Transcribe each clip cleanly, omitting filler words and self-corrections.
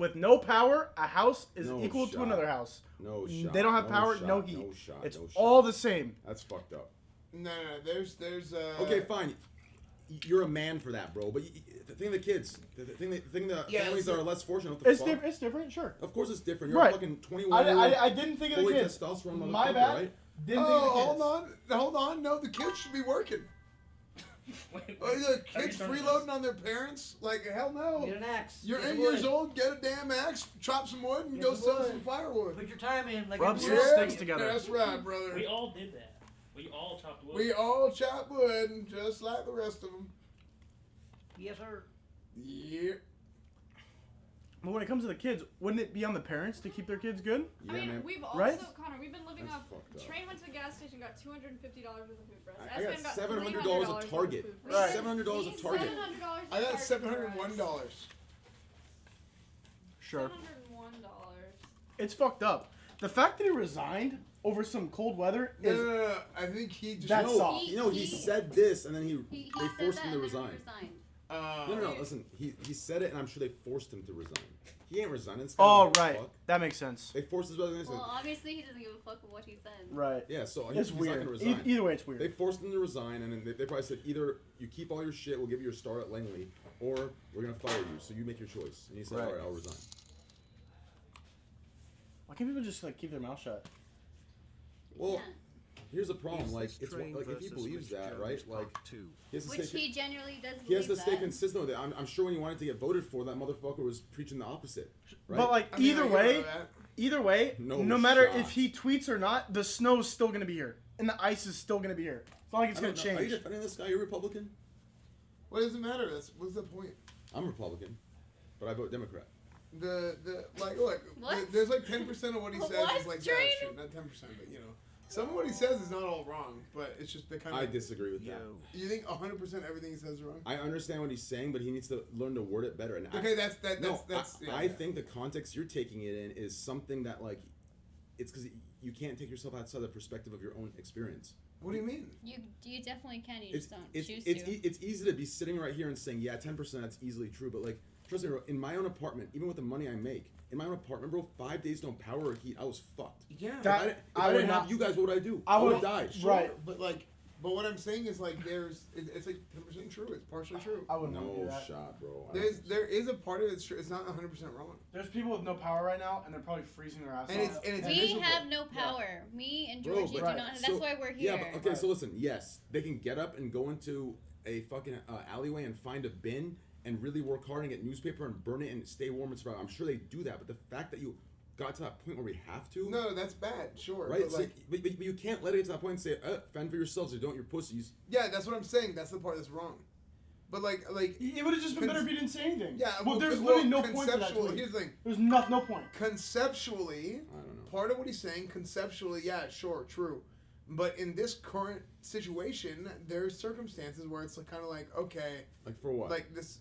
with no power, a house is No equal shot. to another house. No shot. They don't have no power, shot, no heat. No shot. It's no shot. all the same. That's fucked up. No. There's. Okay, fine. You're a man for that, bro. But the thing, the kids, the thing, the families that are less fortunate. What the fuck? It's different, sure. Of course, it's different. You're Right. a fucking 21. I didn't think of the fully kids. testosterone My motherfucker, bad. right? Didn't think of the kids. Hold on. No, the kids should be working. The kids freeloading on their parents? Like, hell no. Get an axe. You're Get 8 some years wood. old, get a damn axe, chop some wood, and Get go some sell wood. some firewood. Put your time in. Like Rub everyone some else. sticks together. That's right, brother. We all did that. We all chopped wood. We all chop wood, just like the rest of them. Yes, sir. Yeah. But when it comes to the kids, wouldn't it be on the parents to keep their kids good? Yeah, I mean, man. we've also, Right? Connor, we've been living That's off. fucked up. Train went to the gas station, got $250 worth of food for us. I got Esfand got $700 $300 at Target. worth of food for us. $700 at Target. $700 I got at Target for us. $701. Sure. $701. It's fucked up. The fact that he resigned over some cold weather is... No. I think he just. That's soft. He said this, and then He they said forced that him to and then resign. he resigned. No. Listen, he said it, and I'm sure they forced him to resign. He ain't resigning. This guy Oh, doesn't give a right. fuck. That makes sense. They forced his resignation. Well, obviously he doesn't give a fuck what he said. Right. Yeah, so It's he's weird. not gonna resign. Either way, it's weird. They forced him to resign, and then they probably said either you keep all your shit, we'll give you your start at Langley, or we're gonna fire you. So you make your choice. And he said, Right. all right, I'll resign. Why can't people just like keep their mouth shut? Well, Yeah. here's the problem. Is Like, this it's train like if he versus believes which that, Jones right? Like, Part 2? he has to Which stay. he generally does He has believe to stay that. consistent with it. I'm sure when he wanted to get voted for, that motherfucker was preaching the opposite. Right? But like I mean, either I get way, that. no matter shot. if he tweets or not, the snow's still gonna be here, and the ice is still gonna be here. It's not like it's I gonna don't know. Are you change. defending this guy? You're Republican? What does it matter? What's the point? I'm Republican, but I vote Democrat. Look, What? there's like 10% of what he says What, is like Train? bad shit. Not 10%, but you know. Some of what he says is not all wrong, but it's just the kind I of. disagree with that. You think 100% everything he says is wrong? I understand what he's saying, but he needs to learn to word it better. And Okay, that's I think the context you're taking it in is something that like, it's because you can't take yourself outside the perspective of your own experience. What do you mean? You definitely can. You It's just don't it's choose it's, to. it's easy to be sitting right here and saying, yeah, 10% that's easily true, but like, trust me, bro, in my own apartment, even with the money I make, in my own apartment, bro, 5 days no power or heat, I was fucked. Yeah. That- If I I would didn't not- have you guys, what would I do? I I would would- have died. Sure, Right. But what I'm saying is like it's like 10% true. It's partially true. I wouldn't want to do No that. shot, bro. There is a part of it that's true. It's not 100% wrong. There's people with no power right now, and they're probably freezing their ass And off. it's We miserable. have no power. Me and Bro, Georgie do but- not. That's so- why we're here. Yeah, but, okay, Right. so listen, yes, they can get up and go into a fucking alleyway and find a bin and really work hard and get newspaper and burn it and stay warm and survive. I'm sure they do that, but the fact that you got to that point where we have to, No, that's bad. Sure, right? But So, like, but you can't let it get to that point and say, fend for yourselves, or don't, you're pussies. yeah, that's what I'm saying. That's the part that's wrong. But like, It would have just been better if you didn't say anything. yeah. Well, there's literally no point to that conceptually. tweet. Here's the thing. There's no point. Conceptually, I don't know. part of what he's saying, conceptually, yeah, sure, true. But in this current situation, there's circumstances where it's like, kind of like, okay, Like for what? like this.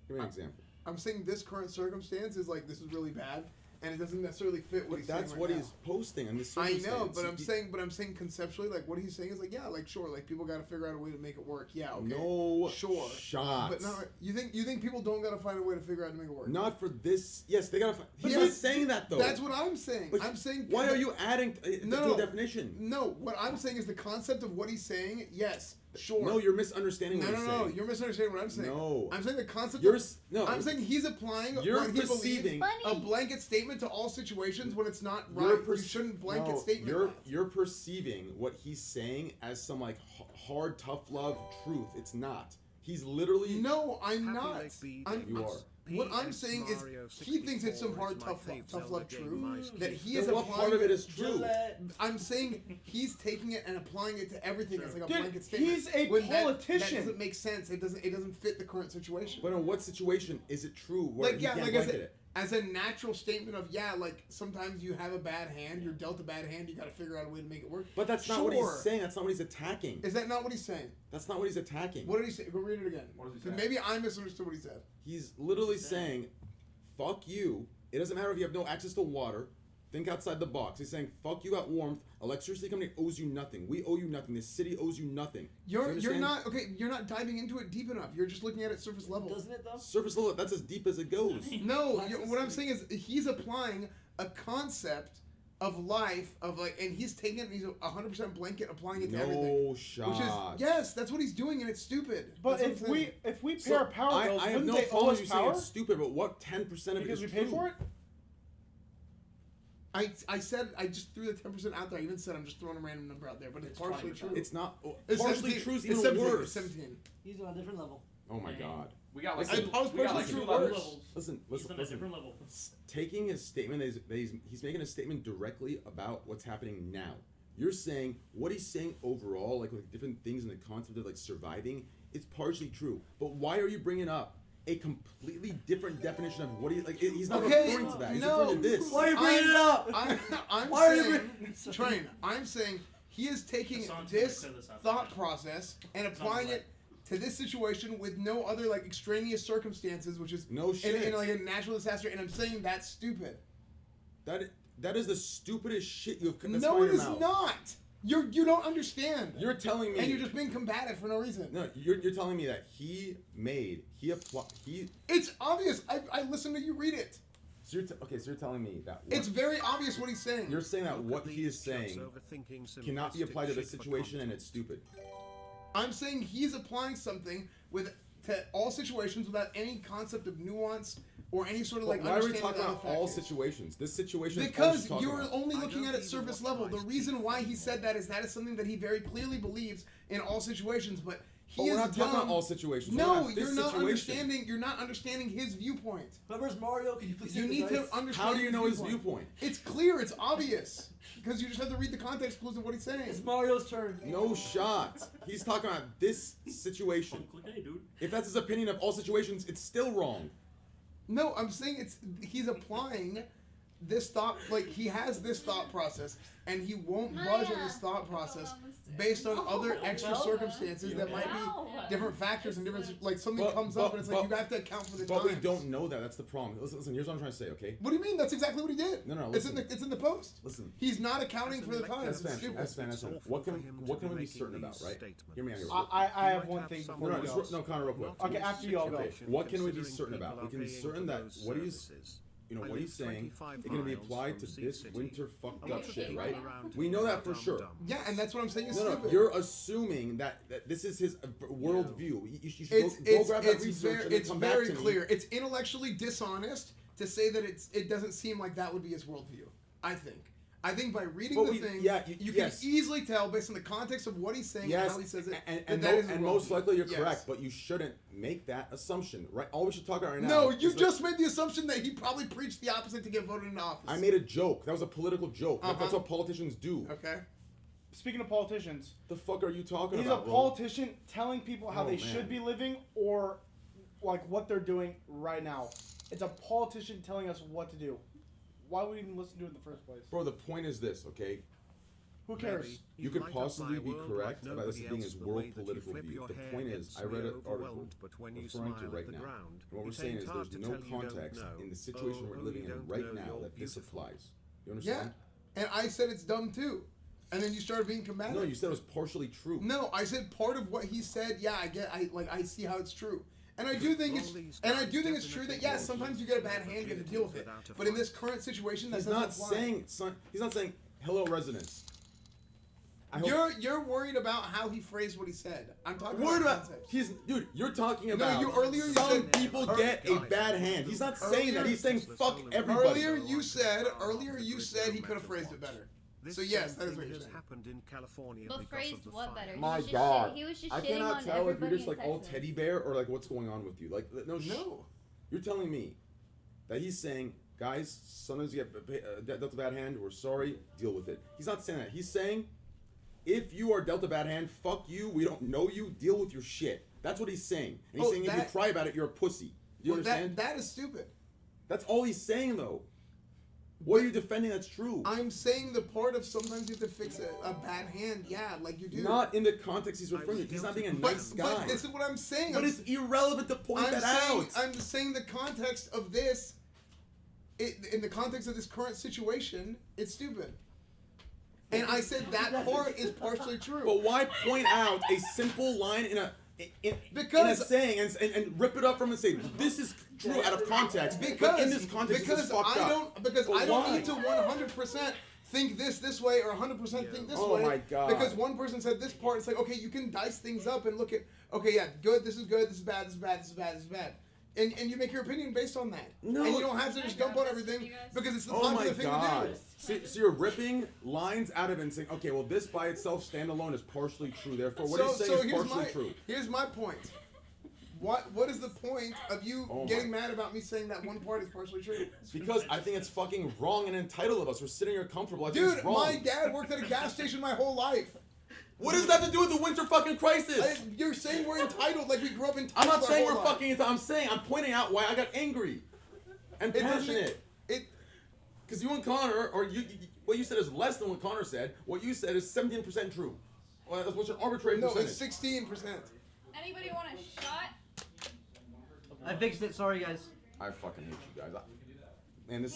Give me an example. I'm saying this current circumstance is like, this is really bad, and it doesn't necessarily fit what But he's that's saying what right he's now. posting on this I circumstance. know, but I'm saying conceptually, like what he's saying is like, yeah, like sure, like people got to figure out a way to make it work. Yeah, okay, No sure, shots. but no, you think people don't got to find a way to figure out to make it work? Not for this. Yes, they gotta. He's Yes, not saying that though. That's what I'm saying. But I'm saying. Why are you adding No. to a definition? No, what I'm saying is the concept of what he's saying. Yes, sure. No, you're misunderstanding what No, he's no, saying. you're misunderstanding what I'm saying. No. I'm saying the concept. You're of, s- no. I'm saying he's applying You're what he perceiving- believes a Funny. blanket statement to all situations when it's not You're right. per- You shouldn't blanket no, statement. You're perceiving what he's saying as some like hard, tough love truth. It's not. He's literally. No, I'm Happy not. Lake B I'm, You are. What I'm PS saying Mario is he thinks it's some 64 hard is tough my love, fave tough love Zelda game, truth my that he is Then what applying. part of it is true? I'm saying he's taking it and applying it to everything as like a Dude, blanket statement. he's a When that politician. doesn't make sense. It doesn't fit the current situation. But in what situation is it true? Where Like he yeah, can't like blanket as a natural statement of yeah, like sometimes you have a bad hand, you're dealt a bad hand, you got to figure out a way to make it work. But that's not Sure. what he's saying. That's not what he's attacking. Is that not what he's saying? That's not what he's attacking. What did he say? Go read it again. What does he 'Cause say? maybe I misunderstood what he said. He's literally saying, "Fuck you." It doesn't matter if you have no access to water. Think outside the box. He's saying, fuck you at warmth. Electricity company owes you nothing. We owe you nothing. The city owes you nothing. You're understand? not okay. You're not diving into it deep enough. You're just looking at it surface level. Doesn't it though? Surface level, that's as deep as it goes. No, what I'm saying is he's applying a concept of life of like, and he's 100% blanket applying it to everything. No shot. Which is yes, that's what he's doing, and it's stupid. But That's what I'm saying. if we pay our power bills, I have wouldn't no they owe problem us with you saying power? it's stupid, but what 10% of it Because is we paid true? for it? I said I just threw the 10% out there. I even said I'm just throwing a random number out there, but it's partially 20%. true. It's not. It's Partially 17. true is It's even 17. worse. It's 17. He's on a different level. Oh my god. We got like I was we got like partially two true worse. levels. Listen, He's on a different level. Taking his statement, he's making a statement directly about what's happening now. You're saying what he's saying overall, like different things in the concept of like surviving, it's partially true. But why are you bringing up a completely different definition of what he like? He's not referring to that. He's referring to this. Why are you bringing it up? I'm Why are you saying, bringing- Train. I'm saying he is taking Hassan's this gonna clear this up. thought process and applying right. it to this situation with no other like extraneous circumstances, which is No shit. in like a natural disaster. And I'm saying that's stupid. That is the stupidest shit you've. No, it is not. You don't understand. You're telling me. And you're just being combative for no reason. No, you're telling me that he applied. It's obvious. I listened to you read it. So you're telling me that. It's very obvious what he's saying. You're saying that what he is saying cannot be applied to this situation, and it's stupid. I'm saying he's applying something to all situations without any concept of nuance or any sort of like. Why are we understanding talking of about other all factors. situations? This situation. Because is all you're she's talking only about. looking at it surface level. The reason why he said that is something that he very clearly believes in all situations. But he But is we're not talking dumb. about all situations. We're No, talking about this you're not situation. understanding. You're not understanding his viewpoint. Whoever's Mario, can you please You take the need to dice? understand. How do you know his viewpoint? It's clear. It's obvious. Because you just have to read the context clues of what he's saying. It's Mario's turn. No shot. He's talking about this situation. Click A, dude. If that's his opinion of all situations, it's still wrong. No, I'm saying he's applying this thought, like he has this thought process, and he won't budge on this thought process based on other extra circumstances that might be different factors and different, like something comes up and it's like you have to account for the But we times. don't know that. That's the problem. Listen. Here's what I'm trying to say. Okay. What do you mean? That's exactly what he did. No, It's listen. in the post. Listen. He's not accounting for the times. It's stupid. Esfand. What can we be certain about, right? Hear me out here. I have one thing before No, you just, go. no, Connor, real quick. Okay, after you all go. What can we be certain about? We can be certain that what he's saying it can be applied to this winter fucked up shit, right? We know that for sure. Yeah, and that's what I'm saying is No, stupid. you're assuming that this is his worldview. You should go grab that research and then it's come back very to me. clear. It's intellectually dishonest to say that it doesn't seem like that would be his worldview. I think by reading the thing, you can easily tell based on the context of what he's saying and how he says it. And most likely you're Yes. correct, but you shouldn't make that assumption, right? All we should talk about right now. No, is you the- just made the assumption that he probably preached the opposite to get voted into office. I made a joke. That was a political joke. Uh-huh. That's what politicians do. Okay. Speaking of politicians, The fuck are you talking he's about, a bro? politician telling people how Oh, they man. should be living or like what they're doing right now. It's a politician telling us what to do. Why would we even listen to it in the first place? Bro, the point is this, okay? Who cares? You could possibly be correct about this being his world political view. The point is, I read an article referring to right now. And what we're saying is there's no context in the situation we're living in right now that this applies. You Yeah. understand? And I said it's dumb too. And then you started being combative. No, you said it was partially true. No, I said part of what he said. Yeah, I see how it's true, and I do think it's true that yes, sometimes you get a bad hand, you have to deal with it. But in this current situation, that's He's not saying hello residents. You're worried about how he phrased what he said. I'm talking Worried about about concepts. you're talking about earlier you some said- people get a bad hand. He's not saying that. Earlier- He's saying fuck everybody. Earlier you said he could have phrased it better. So yes, that is what you're saying. But phrased what better? My he was just God, he was just I shitting cannot on tell if you're everybody just in like all Texas. teddy bear or like what's going on with you. Like no. You're telling me that he's saying, guys, sometimes you get dealt a bad hand. We're sorry. Deal with it. He's not saying that. He's saying, if you are dealt a bad hand, fuck you. We don't know you. Deal with your shit. That's what he's saying. And he's saying if you cry about it, you're a pussy. Do you understand? That is stupid. That's all he's saying, though. What are you defending that's true? I'm saying the part of sometimes you have to fix a bad hand. Yeah, like you do. Not in the context he's referring to. He's not being a nice guy. But this is what I'm saying. But it's irrelevant to point that out. I'm saying the context of this in the context of this current situation, it's stupid. And I said that part is partially true. But why point out a simple line in a saying and rip it up from and say this is true out of context? But in this context, it's fucked up. I don't need to 100% think this way or 100% think this way. Oh my God. Because one person said this part. It's like, okay, you can dice things up and look at, okay, yeah, good, this is bad, this is bad, this is bad, this is bad. And you make your opinion based on that. No. And you don't have to just dump on everything because it's the Oh my popular thing God. to do. So you're ripping lines out of it and saying, okay, well, this by itself, standalone, is partially true. Therefore, what he's saying is partially true. Here's my point. What is the point of you getting mad about me saying that one part is partially true? Because I think it's fucking wrong and entitled of us. We're sitting here comfortable. I think Dude, it's wrong. my dad worked at a gas station my whole life. What does that have to do with the winter fucking crisis? You're saying we're entitled like we grew up entitled. I'm not saying our we're whole life. fucking entitled. I'm saying I'm pointing out why I got angry and passionate. Because you and Connor, or what you said is less than what Connor said. What you said is 17% true. Well, that's what's an arbitrary percentage. No, it's 16%. Anybody want a shot? I fixed it. Sorry, guys. I fucking hate you guys. Man, this